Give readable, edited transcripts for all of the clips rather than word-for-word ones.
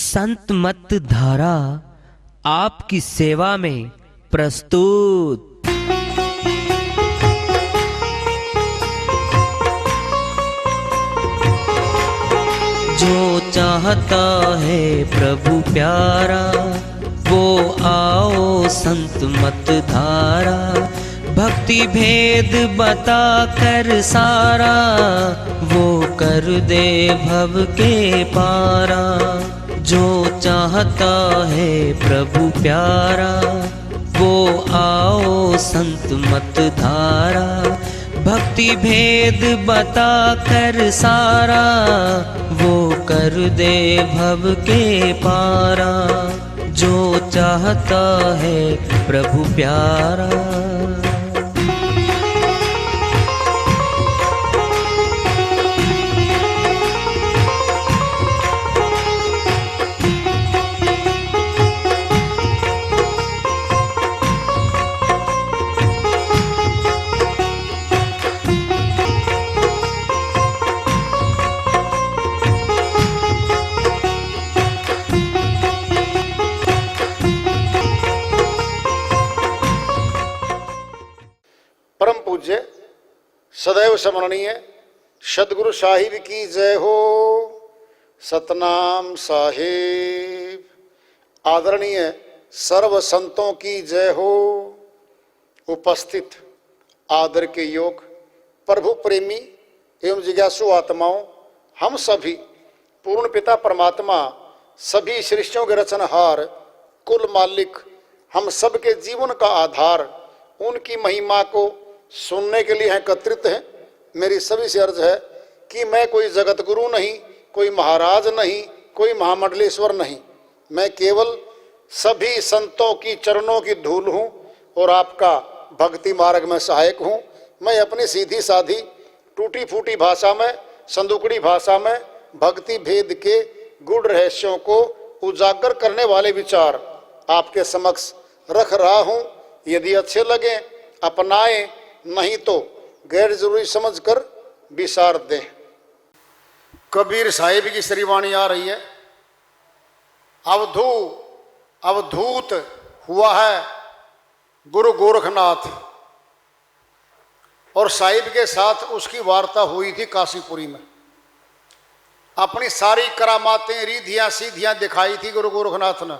संत मत धारा आपकी सेवा में प्रस्तुत। जो चाहता है प्रभु प्यारा वो आओ संत मत धारा। भक्ति भेद बता कर सारा वो कर दे भव के पारा। जो चाहता है प्रभु प्यारा वो आओ संत मत धारा। भक्ति भेद बता कर सारा वो कर दे भव के पारा। जो चाहता है प्रभु प्यारा। परम पूज्य सदैव स्मरणीय सदगुरु साहिब की जय हो। सतनाम साहिब। आदरणीय सर्व संतों की जय हो। उपस्थित आदर के योग प्रभु प्रेमी एवं जिज्ञासु आत्माओं, हम सभी पूर्ण पिता परमात्मा सभी सृष्टियों के रचनहार कुल मालिक हम सबके जीवन का आधार उनकी महिमा को सुनने के लिए एकत्रित हैं। मेरी सभी से अर्ज है कि मैं कोई जगत गुरु नहीं, कोई महाराज नहीं, कोई महामंडलेश्वर नहीं। मैं केवल सभी संतों की चरणों की धूल हूँ और आपका भक्ति मार्ग में सहायक हूँ। मैं अपनी सीधी साधी टूटी फूटी भाषा में, संदुकड़ी भाषा में भक्ति भेद के गूढ़ रहस्यों को उजागर करने वाले विचार आपके समक्ष रख रहा हूँ। यदि अच्छे लगे अपनाएं, नहीं तो गैर जरूरी समझकर विसार दें। कबीर साहिब की श्रीवाणी आ रही है। अवधूत हुआ है गुरु गोरखनाथ और साहिब के साथ उसकी वार्ता हुई थी काशीपुरी में। अपनी सारी करामातें रिधियां सीधियां दिखाई थी गुरु गोरखनाथ ने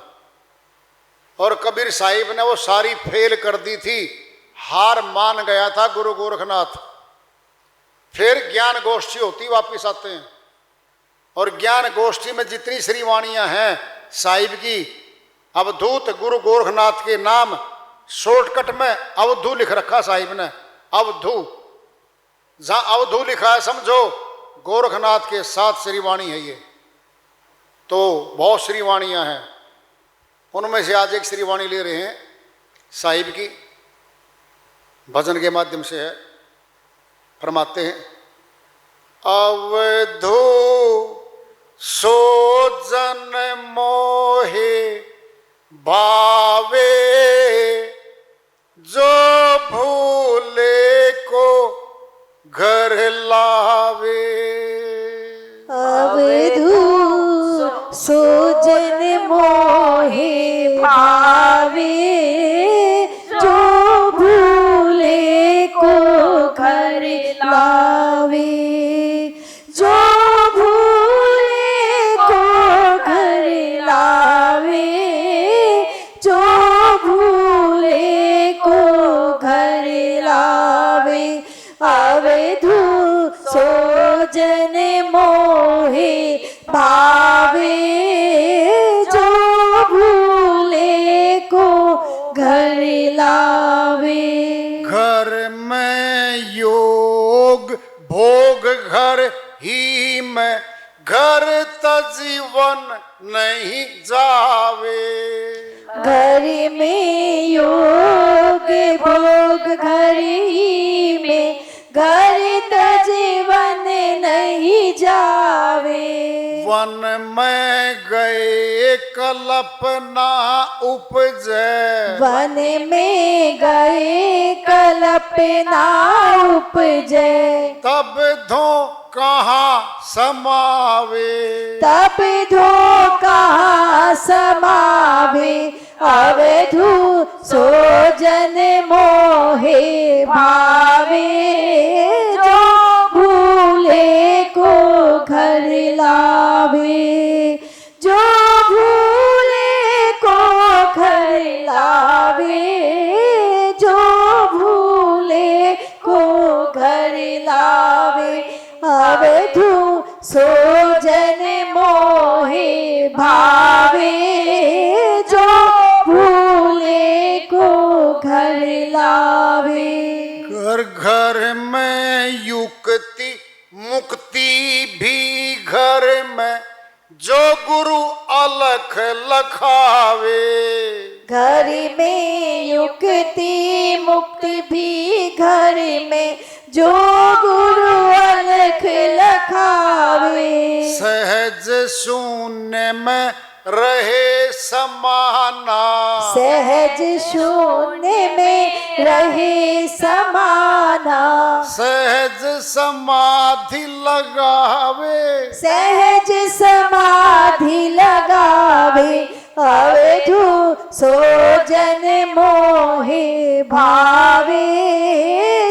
और कबीर साहिब ने वो सारी फेल कर दी थी। हार मान गया था गुरु गोरखनाथ। फिर ज्ञान गोष्ठी होती वापिस आते हैं और ज्ञान गोष्ठी में जितनी श्रीवाणियां हैं साहिब की, अवधूत गुरु गोरखनाथ के नाम शॉर्टकट में अवधू लिख रखा साहिब ने। अवधू, जहां अवधू लिखा है समझो गोरखनाथ के साथ श्रीवाणी है। ये तो बहुत श्रीवाणियां हैं, उनमें से आज एक श्रीवाणी ले रहे हैं साहिब की, भजन के माध्यम से है। फरमाते हैं, अवधू सो जन मोहे भावे जो भूले को घर लावे। अवधू सो जन मोहे भावे जो भूले को घर लावे। जो भूले को घर लावे, जो भूले को घर लावे। अवधू सो जन मोहे भावे जो भूले को घर लावे। घर में योग भोग घर ही में, घर तजीवन नहीं जावे। घर में योग भोग घर ही में, घर तजीवन नहीं जावे। वन में गए कल्पना उपजे, वन में गए कल्पना उपजे, तब धो कहाँ समावे, तब धो कहाँ समावे, अवधू सोजन मोहे भावे, जो भूले को घर लावे, जो भूले को घर लावे, जो भूले को घर लावे, अवधू सोजन मोहे भावे, जो भूले को घर लावे। घर घर में युक्ति मुक्ति भी घर में, जो गुरु अलख लखावे, घर में युक्ति मुक्ति भी घर में, जो गुरु अलख लखावे, सहज शून्य में रहे समाना, सहज शून्य में रहे समाना, सहज समाधि लगावे, सहज समाधि लगावे, अवधू सोजन मोहे भावे,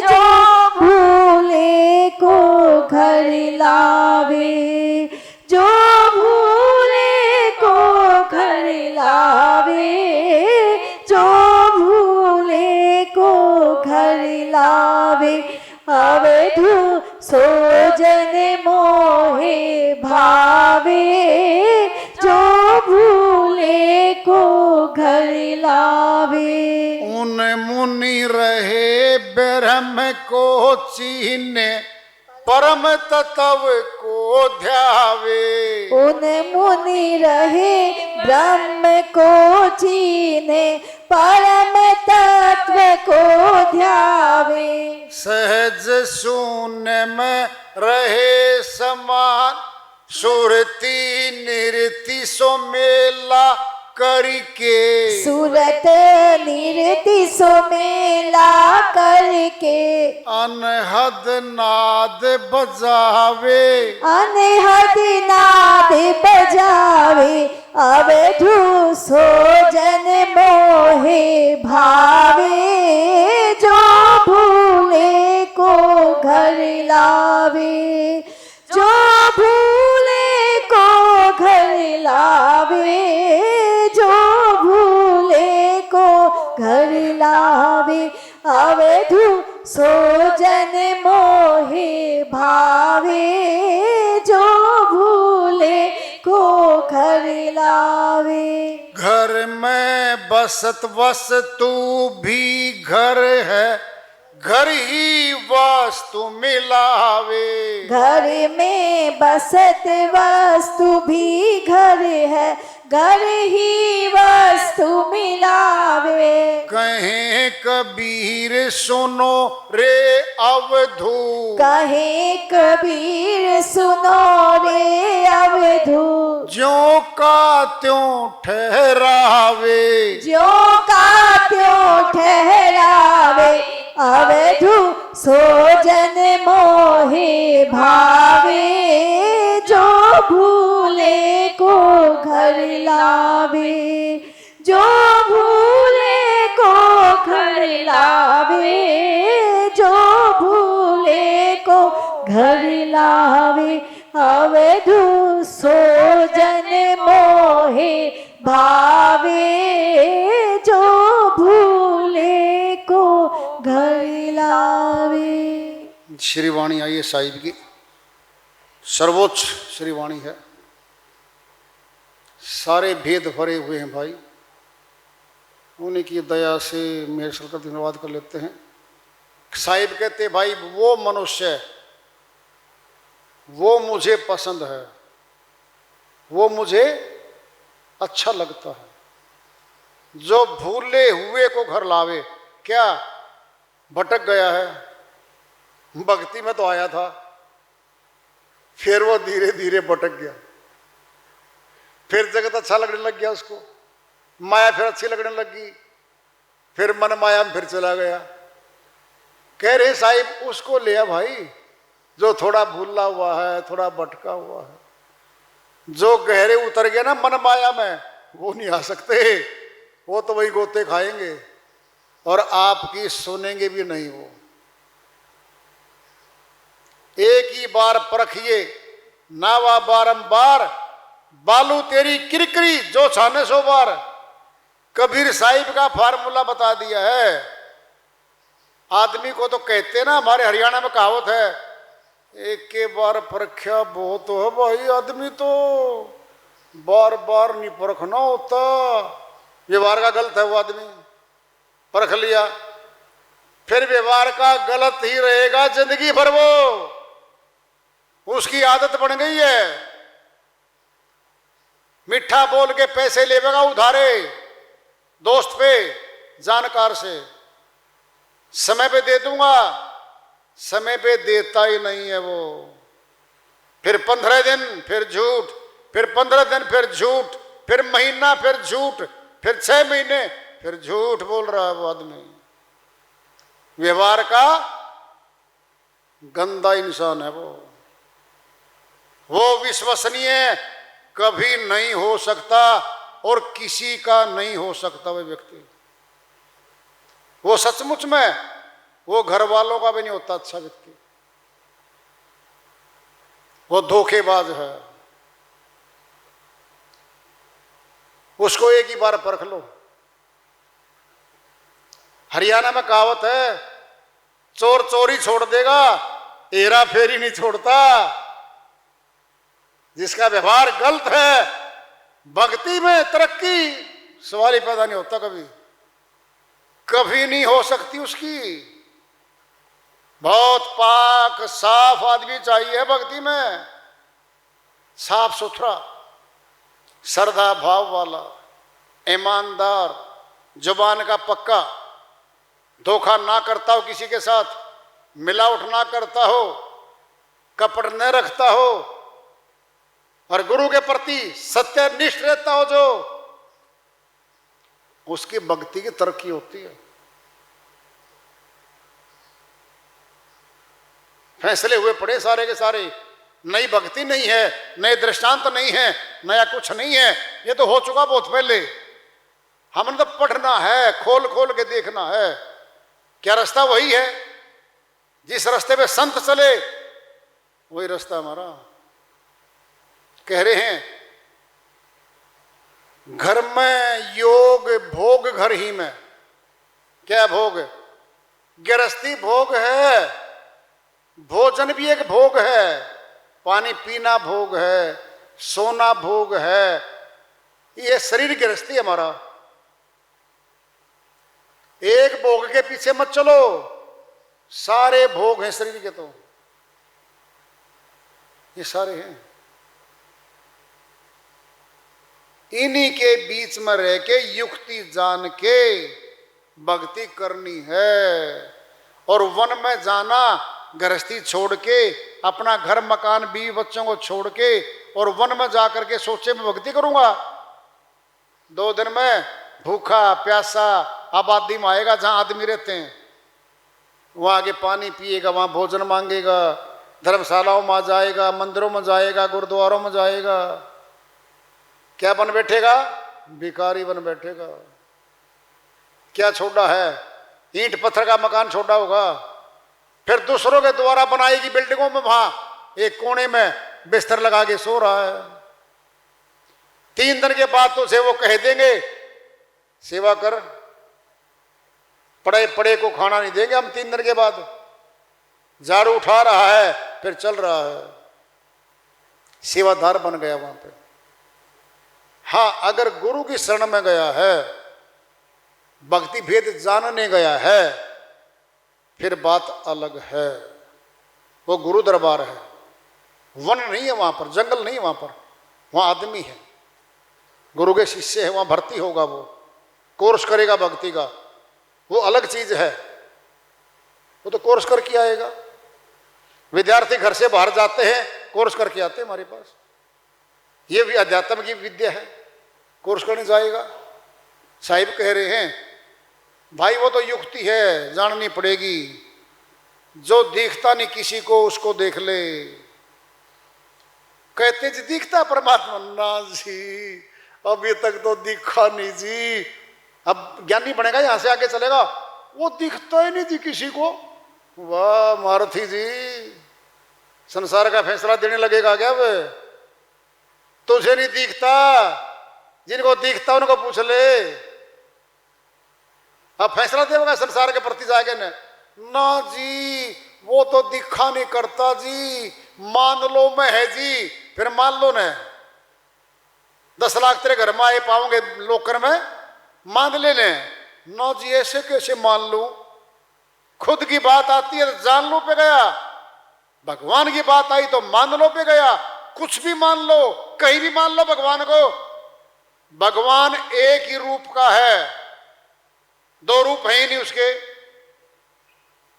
जो भूले को घर लावे, जो भूले को घर लावे, जो भूले को घर लावे, अवधू सोजन मोहे भावे, जो भूले को घर लावे। उन मुनि रहे ब्रह्म को चीने, परम तत्व को ध्यावे, उन मुनि रहे ब्रह्म को चीने, परम तत्व को ध्यावे, सहज शून्य में रहे समान, सुरति निरति सो मेला करके, सूरत निरति सो मेला करके, अनहद नाद बजावे, अनहद नाद बजावे, अवधू सोजन मोहे भावे, जो भूले को घर लावे, जो भूले को घर लावे, जो भूले को घर लावे, अवधू सोजन मोहे भावे, जो भूले को घर लावे। घर में बसत वस्तु भी घर है, घर ही वास्तु मिलावे, घर में बसत वस्तु भी घर है, घर ही वस्तु मिलावे, कहे कबीर सुनो रे अवधू, कहे कबीर सुनो रे अवधू, ज्यों का त्यों ठहरावे, ज्यों का त्यों ठहरावे, अवधू सोजन मोहे भावे, जो भूले को घर लावे, जो भूले को घर लावे, जो भूले को घर लावे, अवधू सोजन मोहे भावे, जो भूले को घर लावे। श्री वाणी आई है साहिब की, सर्वोच्च श्री वाणी है, सारे भेद भरे हुए हैं भाई, उन्हीं की दया से मेरे सर का धन्यवाद कर लेते हैं। साहिब कहते भाई वो मनुष्य वो मुझे पसंद है, वो मुझे अच्छा लगता है, जो भूले हुए को घर लावे। क्या भटक गया है, भक्ति में तो आया था, फिर वो धीरे धीरे भटक गया, फिर जगत अच्छा लगने लग गया उसको, माया फिर अच्छी लगने लगी, फिर मन माया में फिर चला गया। कह रहे साहिब उसको लिया भाई जो थोड़ा भूला हुआ है, थोड़ा भटका हुआ है। जो गहरे उतर गया ना मन माया में, वो नहीं आ सकते, वो तो वही गोते खाएंगे और आपकी सुनेंगे भी नहीं। वो एक ही बार परखिए नावा बारंबार, बालू तेरी किरकिरी जो छाने सो बार। कबीर साहिब का फार्मूला बता दिया है। आदमी को तो कहते ना, हमारे हरियाणा में कहावत है, एक के बार परख्या बहुत है भाई। आदमी तो बार बार नहीं परखना होता, व्यवहार का गलत है वो आदमी। परख लिया फिर व्यवहार का गलत ही रहेगा जिंदगी भर, वो उसकी आदत बन गई है। मीठा बोल के पैसे लेगा उधारे दोस्त पे, जानकार से, समय पे दे दूंगा, समय पे देता ही नहीं है वो। फिर 15 दिन फिर झूठ, फिर 15 दिन फिर झूठ, फिर महीना फिर झूठ, फिर 6 महीने फिर झूठ बोल रहा है वो आदमी। व्यवहार का गंदा इंसान है वो विश्वसनीय कभी नहीं हो सकता और किसी का नहीं हो सकता वो व्यक्ति। वो सचमुच में वो घर वालों का भी नहीं होता अच्छा व्यक्ति, वो धोखेबाज है। उसको एक ही बार परख लो। हरियाणा में कहावत है, चोर चोरी छोड़ देगा, हेरा फेरी नहीं छोड़ता। जिसका व्यवहार गलत है, भक्ति में तरक्की सवाल ही पैदा नहीं होता, कभी नहीं हो सकती उसकी। बहुत पाक साफ आदमी चाहिए भक्ति में, साफ सुथरा, श्रद्धा भाव वाला, ईमानदार, जुबान का पक्का, धोखा ना करता हो किसी के साथ, मिलावट ना करता हो, कपट न रखता हो और गुरु के प्रति सत्यनिष्ठ रहता हो, जो उसकी भक्ति की तरक्की होती है। फैसले हुए पड़े सारे के सारे। नई भक्ति नहीं है, नए दृष्टांत नहीं है, नया कुछ नहीं है, ये तो हो चुका बहुत पहले। हमने तो पढ़ना है, खोल खोल के देखना है। क्या रास्ता वही है, जिस रास्ते पे संत चले वही रास्ता हमारा। कह रहे हैं घर में योग भोग घर ही में। क्या भोग? गृहस्थी भोग है, भोजन भी एक भोग है, पानी पीना भोग है, सोना भोग है। ये शरीर गृहस्थी हमारा। एक भोग के पीछे मत चलो, सारे भोग हैं शरीर के, तो ये सारे हैं। इन्हीं के बीच में रह के युक्ति जान के भक्ति करनी है। और वन में जाना, गृहस्थी छोड़ के, अपना घर मकान बीवी बच्चों को छोड़ के और वन में जाकर के सोचे मैं भक्ति करूंगा। 2 दिन में भूखा प्यासा आबादी में आएगा जहां आदमी रहते हैं, वहां आगे पानी पिएगा, वहां भोजन मांगेगा, धर्मशालाओं में जाएगा, मंदिरों में जाएगा, गुरुद्वारों में जाएगा। क्या बन बैठेगा? भिखारी बन बैठेगा। क्या छोड़ा है? ईंट पत्थर का मकान छोड़ा होगा। फिर दूसरों के द्वारा बनाएगी बिल्डिंगों में, वहां एक कोने में बिस्तर लगा के सो रहा है। 3 दिन के बाद तो उसे वो कह देंगे सेवा कर, पड़े पड़े को खाना नहीं देंगे हम 3 दिन के बाद। झाड़ू उठा रहा है फिर चल रहा है, सेवादार बन गया वहां पे। हाँ, अगर गुरु की शरण में गया है, भक्ति भेद जानने गया है, फिर बात अलग है। वो गुरु दरबार है, वन नहीं है वहां पर, जंगल नहीं है वहां पर, वहां आदमी है, गुरु के शिष्य है, वहां भर्ती होगा, वो कोर्स करेगा भक्ति का, वो अलग चीज है। वो तो कोर्स करके आएगा। विद्यार्थी घर से बाहर जाते हैं, कोर्स करके आते हैं हमारे पास। ये भी अध्यात्म की विद्या है, कोर्स करने जाएगा। साहिब कह रहे हैं भाई वो तो युक्ति है, जाननी पड़ेगी। जो दिखता नहीं किसी को उसको देख ले। कहते जी दिखता परमात्मा, ना जी अभी तक तो दिखा नहीं जी। अब ज्ञानी बनेगा, यहां से आगे चलेगा, वो दिखता ही नहीं जी किसी को। वाह मारुति जी, संसार का फैसला देने लगेगा क्या वे? तुझे नहीं दिखता, जिनको दिखता उनको पूछ ले। अब फैसला देगा संसार के प्रति जाएगा ना जी, वो तो दिखा नहीं करता जी, मान लो मैं है जी, फिर मान लो न। 10 लाख तेरे घर में आए पाओगे लोकर में, मान ले ना जी, ऐसे कैसे मान लू? खुद की बात आती है तो जान लो पे गया, भगवान की बात आई तो मान लो पे गया। कुछ भी मान लो, कहीं भी मान लो भगवान को। भगवान एक ही रूप का है, 2 रूप है ही नहीं उसके।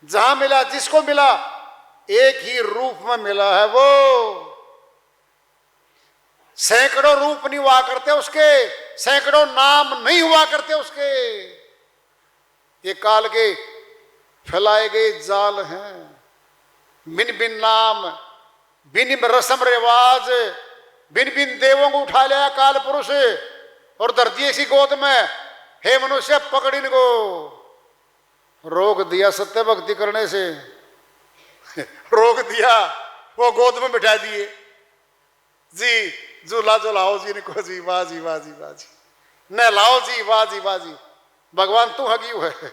जहां मिला, जिसको मिला, एक ही रूप में मिला है वो। सैकड़ों रूप नहीं हुआ करते उसके, सैकड़ों नाम नहीं हुआ करते उसके। ये काल के फैलाए गए जाल हैं। बिन बिन नाम, बिन बिन रस्म रिवाज, बिन बिन देवों को उठा लिया काल पुरुष और धर दिए इसी गोद में। हे मनुष्य पकड़ इनको। रोक दिया सत्य भक्ति करने से, रोक दिया, वो गोद में बिठा दिए जी। झूला झुलाओ जी इनको जी, वाह जी वाह जी वाह जी, नहलाओ जी, वाह जी वाह जी। भगवान तू हकीव है,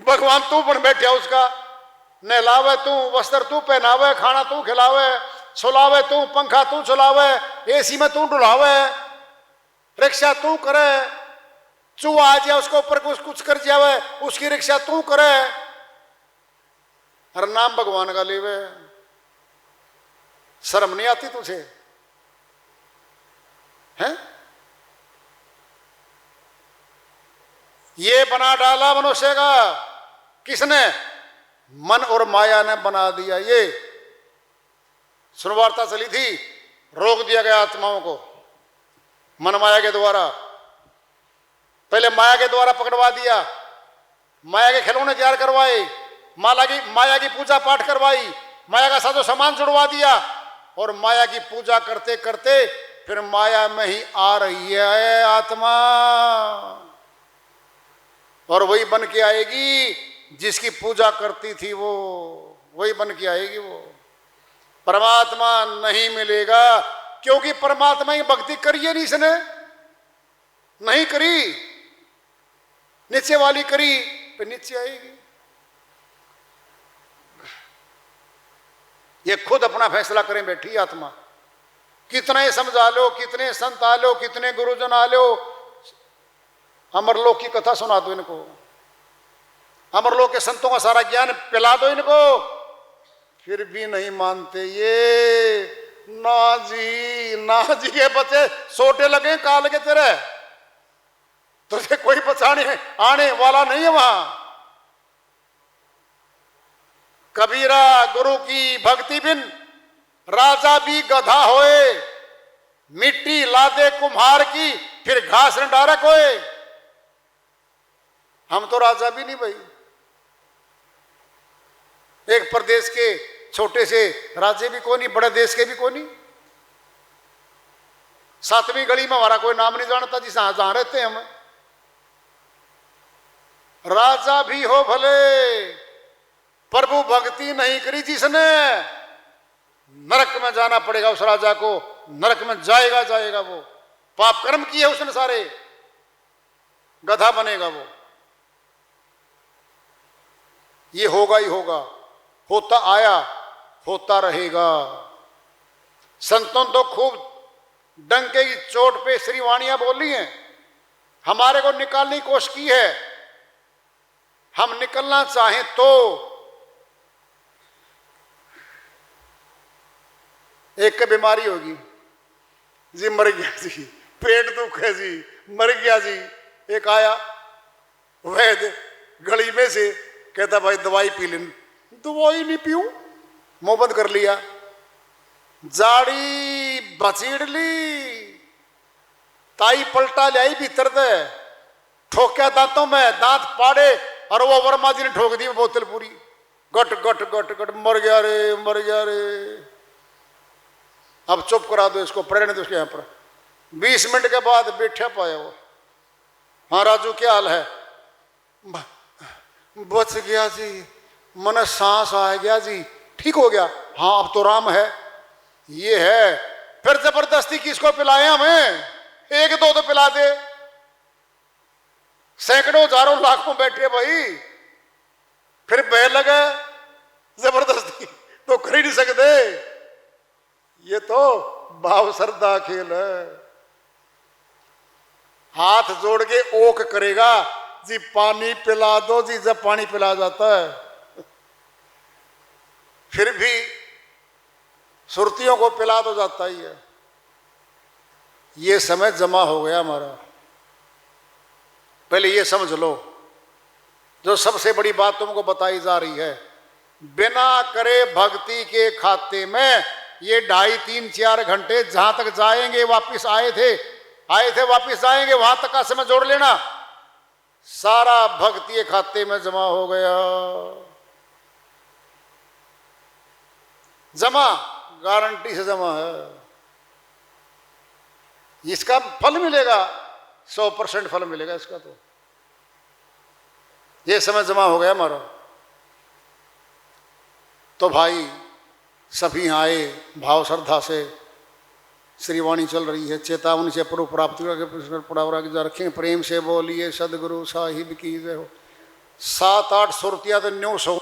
भगवान तू बन बैठे उसका। नहलावे तू, वस्त्र तू पहनावे, खाना तू खिलावे, सुलावे तू, पंखा तू चलावे, एसी में तू डुलावे, रिक्शा तू करे। चूहा आ जाए उसके ऊपर कुछ कर जावे, उसकी रिक्शा तू करे। हर नाम भगवान का लेवे। शर्म नहीं आती तुझे? हैं? ये बना डाला मनुष्य का किसने? मन और माया ने बना दिया। ये सुनवार्ता चली थी, रोक दिया गया आत्माओं को मन माया के द्वारा। पहले माया के द्वारा पकड़वा दिया, माया के खिलौने तैयार करवाए, माया की पूजा पाठ करवाई, माया का साजो सामान जुड़वा दिया, और माया की पूजा करते करते फिर माया में ही आ रही है आत्मा। और वही बन के आएगी जिसकी पूजा करती थी, वो वही बन के आएगी। वो परमात्मा नहीं मिलेगा, क्योंकि परमात्मा की भक्ति करिए नहीं इसने, नहीं करी। नीचे वाली करी, फिर नीचे आएगी। ये खुद अपना फैसला करें बैठी आत्मा। कितने समझा लो, कितने संत आ लो, कितने गुरुजन आ लो, अमरलोक की कथा सुना दो इनको, अमरलोक के संतों का सारा ज्ञान पिला दो इनको, फिर भी नहीं मानते ये। ना जी ना जी, ये बच्चे सोटे लगे काल के तेरे, तुझे कोई पहचाने आने वाला नहीं है वहां। कबीरा गुरु की भक्ति बिन राजा भी गधा होए, मिट्टी लादे कुम्हार की फिर घास न डारक होए। हम तो राजा भी नहीं भाई, एक प्रदेश के छोटे से राज्य भी कोई नहीं, बड़े देश के भी कोई नहीं। 7वीं गली में हमारा कोई नाम नहीं जानता जिस जहां रहते हैं हम। राजा भी हो भले, प्रभु भक्ति नहीं करी जिसने, नरक में जाना पड़ेगा उस राजा को। नरक में जाएगा जाएगा वो, पाप कर्म किए उसने सारे, गधा बनेगा वो। ये होगा ही होगा, होता आया, होता रहेगा। संतों तो खूब डंके की चोट पे श्रीवाणियां बोली हैं, हमारे को निकालने की कोशिश की है। हम निकलना चाहें तो एक की बीमारी होगी जी, मर गया जी, पेट दुख है जी, मर गया जी। एक आया वैद्य गली में से, कहता भाई दवाई पी लें। दवाई नहीं पीऊं, मुंह बंद कर लिया। जाड़ी बचीड़ ली, ताई पलटा लाई भीतर दे, ठोक्या दांतों में, दांत पाड़े, और वो वर्मा जी ने ठोक दी बोतल पूरी, गट गट गट गट, मर गया रे, मर गया रे। अब चुप करा दो इसको, प्रेरण दो उसके यहाँ पर। 20 मिनट के बाद बैठा पाया वो, हाँ राजू क्या हाल है? बच गया जी, मन सांस आ गया जी, ठीक हो गया, हाँ अब तो राम है। ये है, फिर जबरदस्ती किसको पिलाए हमें? 1-2 तो पिला दे, सैकड़ों हजारों लाखों बैठे भाई, फिर बह लगे जबरदस्ती तो कर ही नहीं सकते। ये तो भाव श्रद्धा खेल है। हाथ जोड़ के ओक करेगा जी, पानी पिला दो जी, जब पानी पिला जाता है। फिर भी सुरतियों को पिला तो जाता ही है। ये समय जमा हो गया हमारा, पहले ये समझ लो। जो सबसे बड़ी बात तुमको बताई जा रही है, बिना करे भक्ति के खाते में ये 2.5-3-4 घंटे जहां तक जाएंगे, वापिस आए थे वापिस जाएंगे, वहां तक का समय जोड़ लेना, सारा भक्ति के खाते में जमा हो गया। जमा, गारंटी से जमा है। इसका फल मिलेगा, 100% फल मिलेगा इसका। तो ये समय जमा हो गया हमारा। तो भाई सभी आए भाव श्रद्धा से, श्रीवाणी चल रही है, चेतावनी से प्रभु प्राप्ति करके रखें, प्रेम से बोलिए सदगुरु साहिब की जय हो। 7-8 सुरतियां तो न्यूस हो।